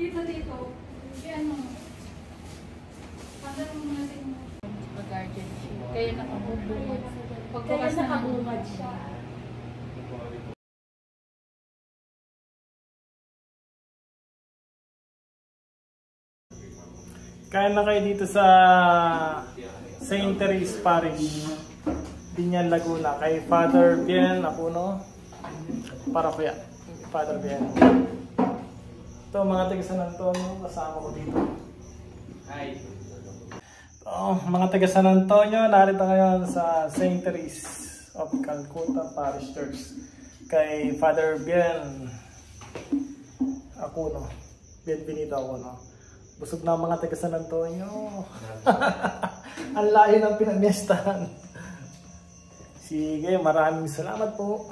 Dito. Ano? Pagdala mo natin mo. Mag-guardianship. Kaya nakabubungad. Pagbukas na nakabungad siya. Kaya na kayo dito sa St. Therese Parish, Binyan, Laguna, kay Father Bien Acuno, Parokya, Father Bien. Ito mga taga San Antonio, kasama ko dito. Hi! Mga taga San Antonio, narito ngayon sa St. Therese of Calcutta Parish Church, kay Father Bien Acuno, Bienvenido Acuno. Busog na mga taga San Antonio. Ang layo ng pinamiestahan. Sige, maraming salamat po.